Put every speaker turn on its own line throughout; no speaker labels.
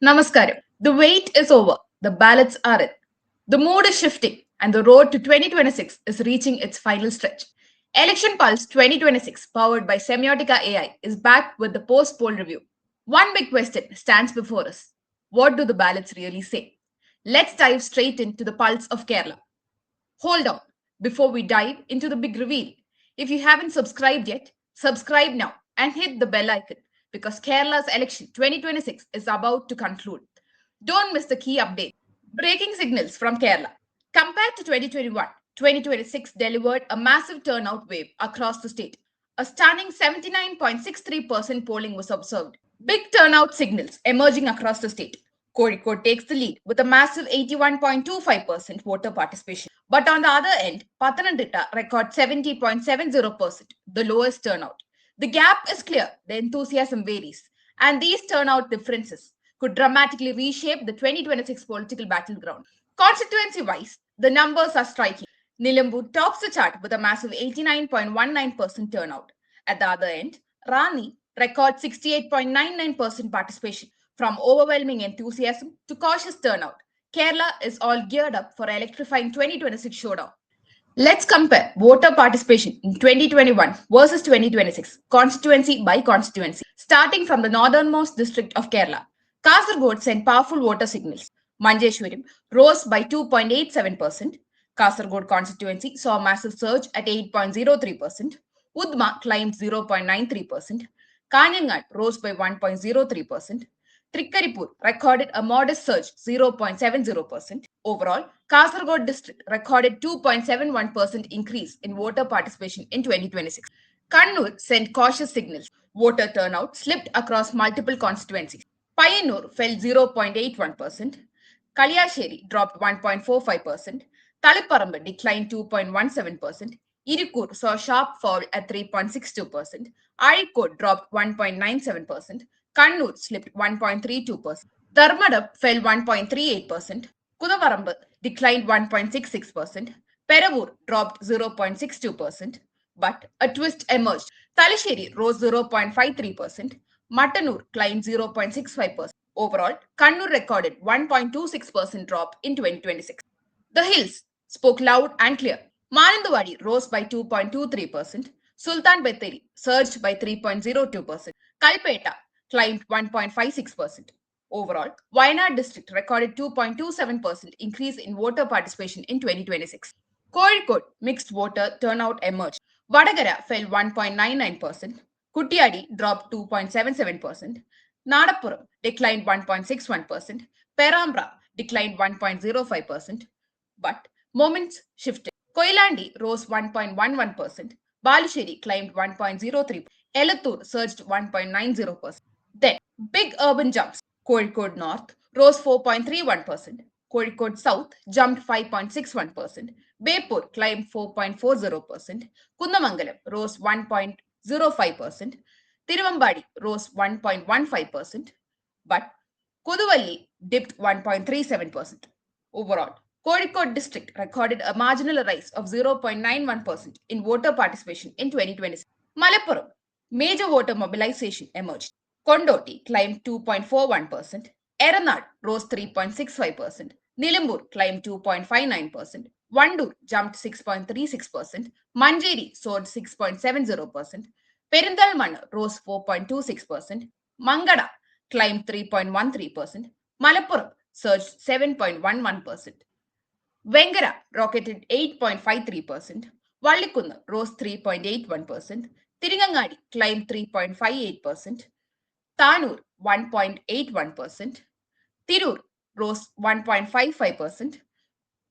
Namaskaram. The wait is over. The ballots are in. The mood is shifting, and the road to 2026 is reaching its final stretch. Election Pulse 2026, powered by Semiotica.ai, is back with the post poll review. One big question stands before us. What do the ballots really say? Let's dive straight into the pulse of Kerala. Hold on. Before we dive into the big reveal, if you haven't subscribed yet, subscribe now and hit the bell icon because Kerala's election 2026 is about to conclude. Don't miss the key update. Breaking signals from Kerala. Compared to 2021, 2026 delivered a massive turnout wave across the state. A stunning 79.63% polling was observed. Big turnout signals emerging across the state. Kozhikode takes the lead with a massive 81.25% voter participation. But on the other end, Pathanamthitta records 70.70%, the lowest turnout. The gap is clear, the enthusiasm varies, and these turnout differences could dramatically reshape the 2026 political battleground. Constituency-wise, the numbers are striking. Nilambur tops the chart with a massive 89.19% turnout. At the other end, Rani records 68.99% participation. From overwhelming enthusiasm to cautious turnout, Kerala is all geared up for electrifying 2026 showdown. Let's compare voter participation in 2021 versus 2026, constituency by constituency. Starting from the northernmost district of Kerala, Kasargod sent powerful voter signals. Manjeshwaram rose by 2.87%. Kasargod constituency saw a massive surge at 8.03%. Udma climbed 0.93%. Kanyanad rose by 1.03%. Trikkaripur recorded a modest surge 0.70%. Overall, Kasargod district recorded 2.71% increase in voter participation in 2026. Kannur sent cautious signals. Voter turnout slipped across multiple constituencies. Payanur fell 0.81%. Kaliyasheri dropped 1.45%. Taliparambu declined 2.17%. Irikur saw a sharp fall at 3.62%. Arikod dropped 1.97%. Kannur slipped 1.32%. Dharmadam fell 1.38%. Kudavarambu declined 1.66%. Peravur dropped 0.62%. But a twist emerged. Talisheri rose 0.53%. Mattanur climbed 0.65%. Overall, Kannur recorded 1.26% drop in 2026. The hills spoke loud and clear. Manandwadi rose by 2.23%. Sultan Batheri surged by 3.02%. Kalpeta climbed 1.56%. Overall, Wayanad district recorded 2.27% increase in voter participation in 2026. Kozhikode mixed voter turnout emerged. Vadagara fell 1.99%. Kuttiyadi dropped 2.77%. Nadappuram declined 1.61%. Perambra declined 1.05%. But moments shifted. Koilandi rose 1.11%. Balusheri climbed 1.03%. Elattur surged 1.90%. Then, big urban jumps. Kozhikode North rose 4.31%. Kozhikode South jumped 5.61%. Bepur climbed 4.40%. Kundamangalam rose 1.05%. Tiruvambadi rose 1.15%. But Koduvalli dipped 1.37%. Overall, Kozhikode district recorded a marginal rise of 0.91% in voter participation in 2026. Malappuram, major voter mobilization emerged. Kondoti climbed 2.41%. Eranad rose 3.65%. Nilambur climbed 2.59%. Vandur jumped 6.36%. Manjeri soared 6.70%. Perindalmannu rose 4.26%. Mangada climbed 3.13%. Malappuram surged 7.11%. Vengara rocketed 8.53%. Vallikunnu rose 3.81%. Tirungangadi climbed 3.58%. Tanur 1.81%. Tirur rose 1.55%.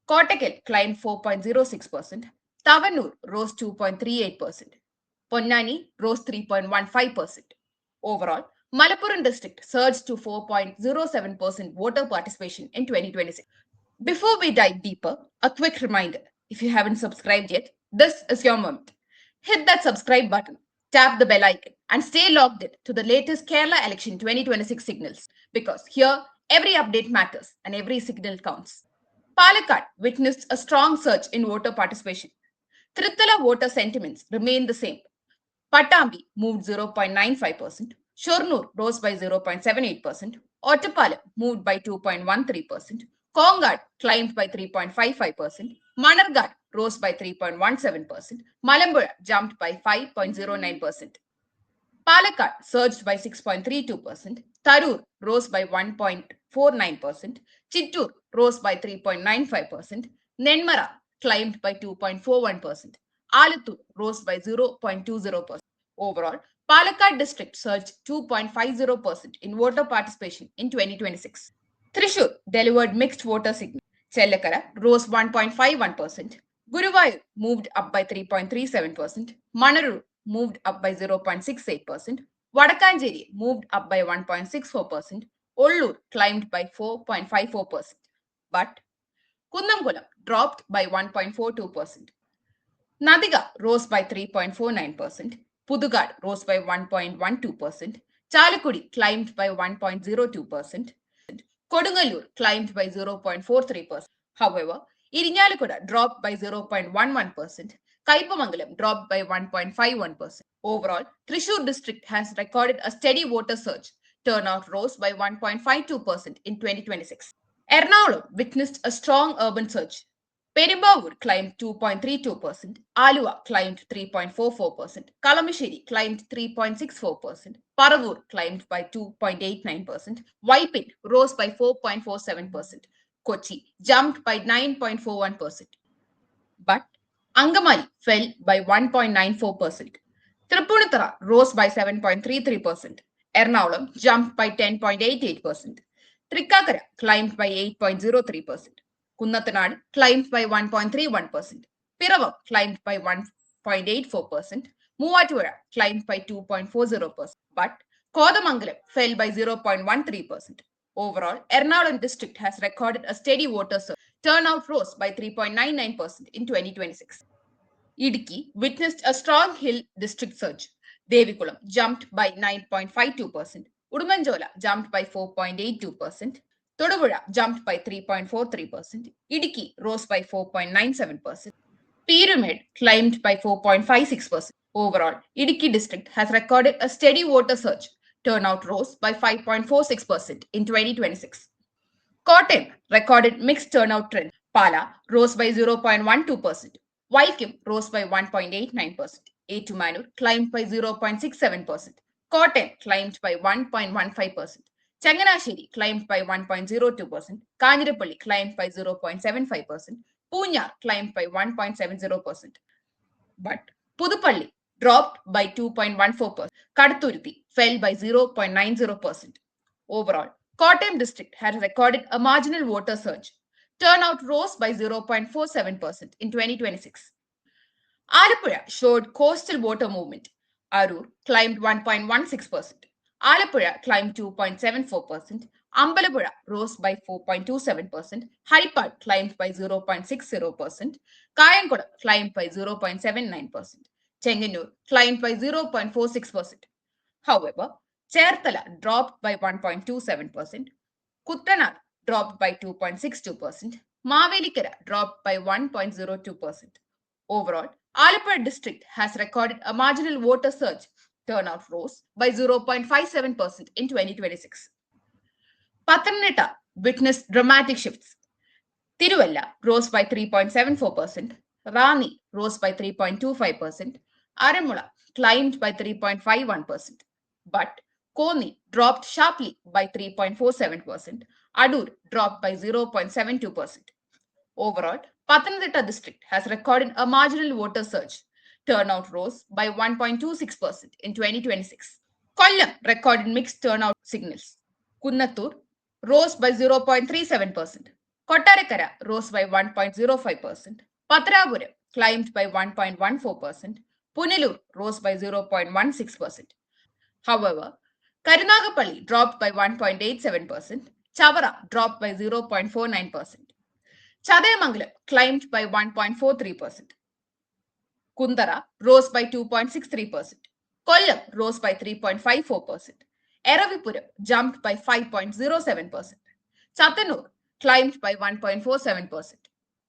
Kottakkal climbed 4.06%. Tavanur rose 2.38%. Ponnani rose 3.15%. Overall, Malappuram district surged to 4.07% voter participation in 2026. Before we dive deeper, a quick reminder. If you haven't subscribed yet, this is your moment. Hit that subscribe button, tap the bell icon, and stay logged in to the latest Kerala election 2026 signals because here every update matters and every signal counts. Palakkad witnessed a strong surge in voter participation. Trithula voter sentiments remain the same. Pattambi moved 0.95%, Shornur rose by 0.78%. Ottapalam moved by 2.13%. Kongad climbed by 3.55%. Manargad rose by 3.17%. Malambura jumped by 5.09%. Palakkad surged by 6.32%. Tharoor rose by 1.49%. Chittoor rose by 3.95%. Nenmara climbed by 2.41%. Alattur rose by 0.20%. Overall, Palakkad district surged 2.50% in voter participation in 2026. Thrissur delivered mixed voter signal. Chellakara rose 1.51%. Guruvayur moved up by 3.37%. Manarur moved up by 0.68%. Vadakanjeri moved up by 1.64%. Ollur climbed by 4.54%. But Kundamkulam dropped by 1.42%. Nadiga rose by 3.49%. Pudugad rose by 1.12%. Chalakudi climbed by 1.02%. Kodungalur climbed by 0.43%. However, Irinjalakuda dropped by 0.11%. Kaipamangalam dropped by 1.51%. Overall, Thrissur district has recorded a steady voter surge. Turnout rose by 1.52% in 2026. Ernakulam witnessed a strong urban surge. Perambavoor climbed 2.32%, Aluva climbed 3.44%, Kalamasheri climbed 3.64%, Paravur climbed by 2.89%, Waipin rose by 4.47%, Kochi jumped by 9.41%, but Angamali fell by 1.94%. Tripunithura rose by 7.33%. Ernakulam jumped by 10.88%. Trikakara climbed by 8.03%. Kunnathanad climbed by 1.31%. Piravam climbed by 1.84%. Muvatuvara climbed by 2.40%. But Kodamangalam fell by 0.13%. Overall, Ernakulam district has recorded a steady voter surge. Turnout rose by 3.99% in 2026. Idiki witnessed a strong hill district surge. Devikulam jumped by 9.52%. Udumanjola jumped by 4.82%. Todupuzha jumped by 3.43%. Idiki rose by 4.97%. Pyramid climbed by 4.56%. Overall, Idiki district has recorded a steady voter surge. Turnout rose by 5.46% in 2026. Kottayam recorded mixed turnout trend. Pala rose by 0.12%. Valkim rose by 1.89%. Etumanur climbed by 0.67%. Kottayam climbed by 1.15%. Changanasheri climbed by 1.02%. Kanjirapalli climbed by 0.75%. Poonya climbed by 1.70%. But Pudupalli dropped by 2.14%. Kaduthuruthi fell by 0.90%. Overall, Kottayam district has recorded a marginal voter surge. Turnout rose by 0.47% in 2026. Alappuzha showed coastal voter movement. Arur climbed 1.16%. Alappuzha climbed 2.74%. Ambalappuzha rose by 4.27%. Haripad climbed by 0.60%. Kayankoda climbed by 0.79%. Chenganur climbed by 0.46%. However, Cherthala dropped by 1.27%. Kuttanad dropped by 2.62%. Mavelikara dropped by 1.02%. Overall, Alappuzha district has recorded a marginal voter surge. Turnout rose by 0.57% in 2026. Pathanamthitta witnessed dramatic shifts. Tiruvalla rose by 3.74%. Rani rose by 3.25%. Aramula climbed by 3.51%. But Koni dropped sharply by 3.47%. Adur dropped by 0.72%. Overall, Pathanamthitta district has recorded a marginal voter surge. Turnout rose by 1.26% in 2026. Kollam recorded mixed turnout signals. Kunnattur rose by 0.37%. Kottarakara rose by 1.05%. Patrapuram climbed by 1.14%. Punalur rose by 0.16%. However, Karunagapalli dropped by 1.87%. Chavara dropped by 0.49%. Chadayamangalam climbed by 1.43%. Kundara rose by 2.63%. Kollam rose by 3.54%. Eravipuram jumped by 5.07%. Chattanur climbed by 1.47%.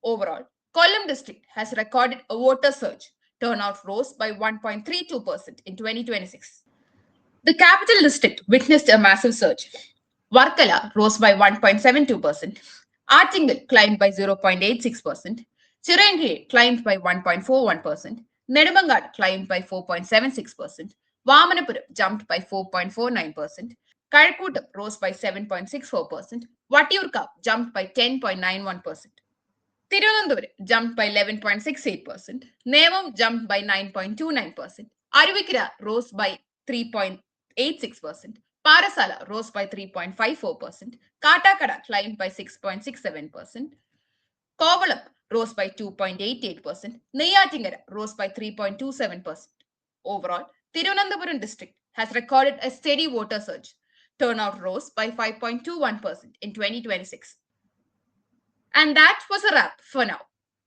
Overall, Kollam district has recorded a voter surge. Turnout rose by 1.32% in 2026. The capital district witnessed a massive surge. Varkala rose by 1.72%, Artingal climbed by 0.86%, Chirangire climbed by 1.41%, Nedamangad climbed by 4.76%, Vamanapuram jumped by 4.49%, Karakutam rose by 7.64%, Vatiurka jumped by 10.91%. Tirunelveli jumped by 11.68%, Nevam jumped by 9.29%, Aruvikira rose by 3.86%, Parasala rose by 3.54%, Katakada climbed by 6.67%, Kovalam rose by 2.88%, Neyatingara rose by 3.27%. Overall, Tirunelveli district has recorded a steady voter surge. Turnout rose by 5.21% in 2026. And that was a wrap for now.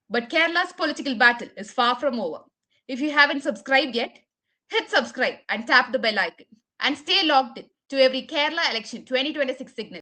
But Kerala's political battle is far from over. If you haven't subscribed yet, hit subscribe and tap the bell icon and stay logged in to every Kerala election 2026 signal.